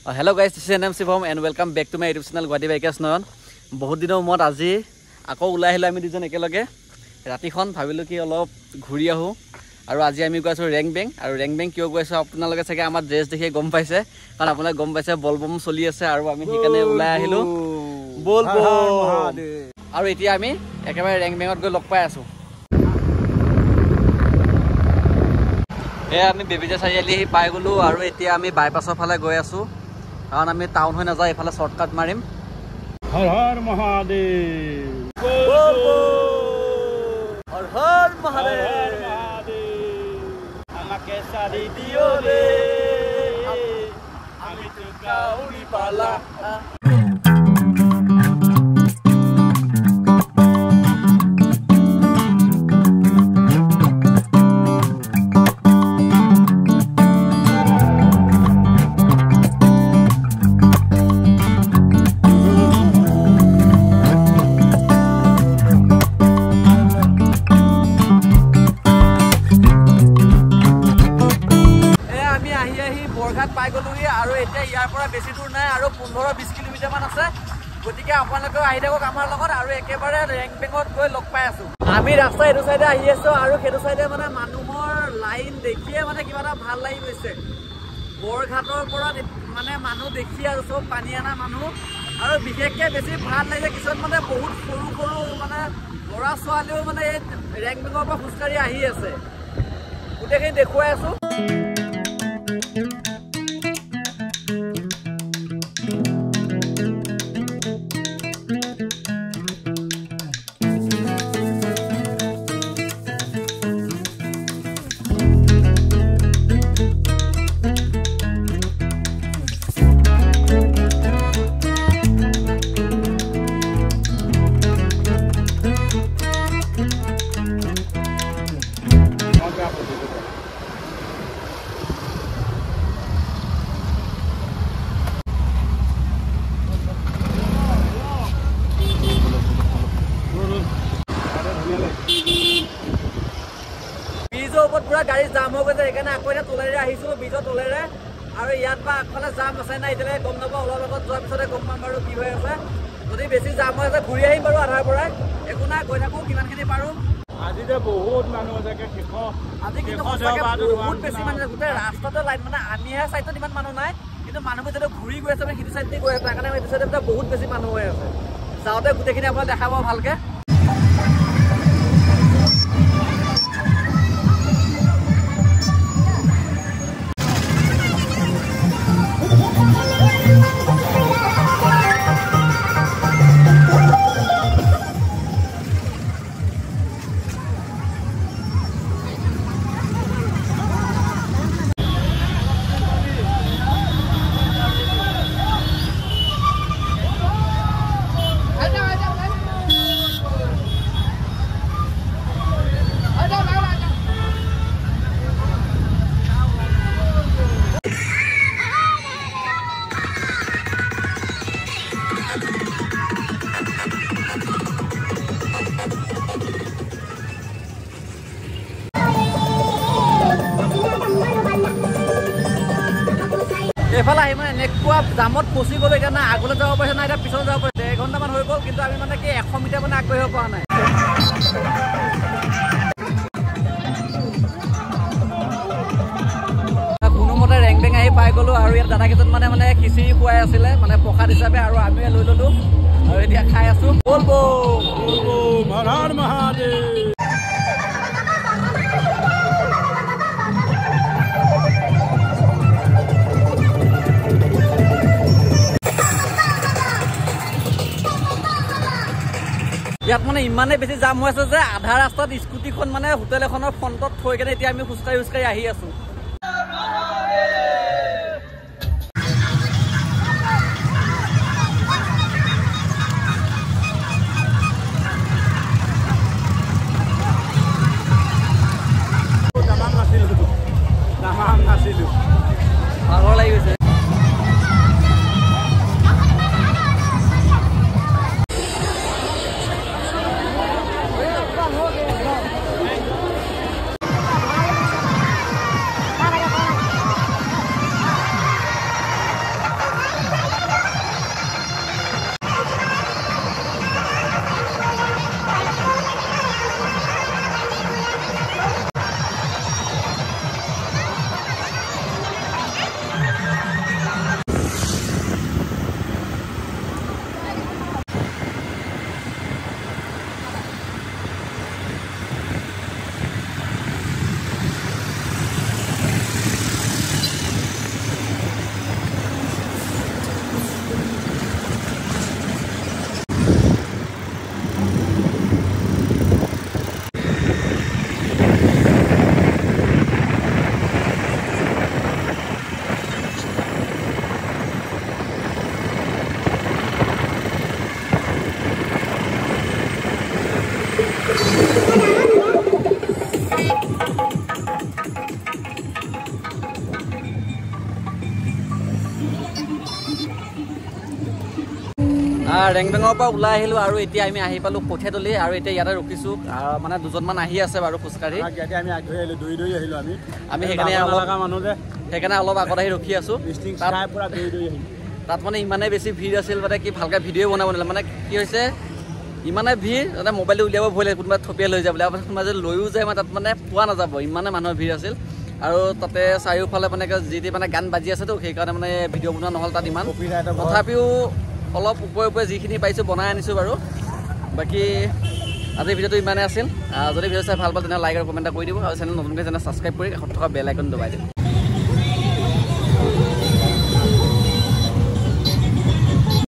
Hello guys, this is NM Shivam and welcome back to my YouTube channel Guwahati Bikers Noyon. বহুত দিনৰ মত আজি আকৌ ওলাই আহিলো আমি দুজন একেলগে ৰাতিখন ভাবিলো কি অলপ ঘূৰি আহো আৰু আজি আমি গৈছো ৰেংবেং আৰু ৰেংবেং কিয় গৈছো আপোনালোকে চাগে আমাৰ ড্ৰেছ দেখি গম পাইছে কাৰণ আপোনালোকে গম পাইছে বলবম চলি আছে আৰু আমি সেইকাৰণে ওলাই আহিলো বলবম আৰু এতিয়া আমি একেবাৰে ৰেংবেঙত গৈ লগ পাই আছো আমি বেবিজা চাৰিআলি পাই গলো আৰু এতিয়া আমি বাইপাছৰ ফালে গৈ আছো কাৰণ আমি টাউন হৈ নাযায় এফালে শৰ্টকাট মাৰিম हर हर महादेव हर हर महादेव আমাকে সাৰি দিও ৰে আমি তো কাউৰি পালা পাই গলো আৰু এতিয়া ইয়াৰ পৰা বেছি দূৰ নাই আৰু 15-20 কিলোমিটাৰ মান আছে গতিকে আপোনালোকে আহি থাকক আমাৰ লগত আৰু একেবাৰে ৰেংবেঙত গৈ লগ পাই আছো আমি ৰাস্তা এটো সাইডে আহি আছো আৰু হেটো সাইডে মানে মানুহৰ লাইন দেখিয়ে মানে কিবা এটা ভাল লাগি গৈছে বৰঘাটৰ পৰা মানে মানুহ দেখি আৰু সব পানী আনা মানুহ আৰু বিশেষকৈ বেছি ভাল লাগে কিছুমান মানে বহুত সৰু সৰু মানে ল'ৰা ছোৱালীও মানে ৰেংবেঙৰ পৰা খুচকাৰি আহি আছে গোটেইখিনি দেখুৱাই আছো পুৰা গাড়ি জাম হৈ গৈছে এখানে আকৈনা তোলাৰে আহিছো বিজত তোলাৰে আৰু ইয়াত বা আগফালে জাম আছে না ইতলে গম নাপা অলপ আগত যোৱাৰ পিছতে গম পাম বাৰু কি হৈ আছে যদি বেছি জাম হৈ আছে ঘূৰি আহিম বাৰু আধাৰ পৰা একো না গৈ থাকো কিমানখিনি পাৰো আজিতে বহুত মানুহ আছে কিখ আজি কিন্তু বহুত বেছি মানুহ গোটেই ৰাস্তাতে লাইন মানে আমিহে সাইডত ইমান মানুহ নাই কিন্তু মানুহবোৰ যেটো ঘূৰি গৈ আছে মানে হিটো সাইড দি গৈ আছে কাৰণে হিটো সাইডে বহুত বেছি মানুহ হৈ আছে যাওতে গোটেইখিনি আপোনাক দেখাব ভালকে এফালে আহি মানে নেকুৱা জামত ফচি গ'লো এতিয়া না আগলৈ যাব পাৰিছে না এতিয়া পিছত যাব পাৰিছে 1 ঘণ্টামান হৈ গ'ল কিন্তু আমি মানে কি 100 মিটাৰ মানে আগবাঢ়িব পৰা নাই কোনোমতে ৰেংবেং আহি পাই গ'লো আৰু ইয়াত দাদা কেইজন মানে খিচিৰি খুৱাই আছিলে মানে প্ৰসাদ হিচাপে আৰু আমিয়ে লৈ ল'লো আৰু এতিয়া খাই আছো বলবম হৰ হৰ মহাদেৱ ইয়াত মানে ইমানে বেছি জাম হৈ আছে যে আধা ৰাস্তাত স্কুটিখন মানে হোটেল এখনৰ ফ্ৰণ্টত থৈ কেনে এতিয়া আমি খুচকাৰি আহি আছো ভাগৰ লাগি গৈছে ৰেংবেঙৰ পৰা ওলাই আহিলোঁ আৰু এতিয়া আমি আহি পালোঁ কঠীয়াতলি আৰু এতিয়া ইয়াতে ৰখিছোঁ মানে দুজনমান আহি আছে বাৰু খোজকাঢ়ি আমি সেইকাৰণে অলপ আগত আহি ৰখি আছোঁ তাত মানে ইমানেই বেছি ভিৰ আছিল মানে কি ভালকৈ ভিডিঅ' বনাব নালাগে মানে কি হৈছে ইমানে ভিৰ তাতে মোবাইলটো উলিয়াব ভয় লাগে কোনোবাই থপিয়াই লৈ যায় বোলে কোনোবাই যদি লৈও যায় মানে তাত মানে পোৱা নাযাব ইমানে মানুহৰ ভিৰ আছিল আৰু তাতে চাৰিওফালে মানে যি মানে গান বাজি আছেতো সেইকাৰণে মানে ভিডিঅ' বনোৱা নহ'ল তাত ইমান তথাপিও অলপ ওপৰে যিখিনি পাৰিছোঁ বনাই আনিছোঁ বাৰু বাকী আজিৰ ভিডিঅ'টো ইমানেই আছিল যদি ভিডিঅ' চাই ভাল পালে তেনেহ'লে লাইক আৰু কমেণ্ট কৰি দিব আৰু চেনেল নতুনকৈ চেনেল ছাবস্ক্ৰাইব কৰি কাষত থকা বেল আইকন দবাই দিব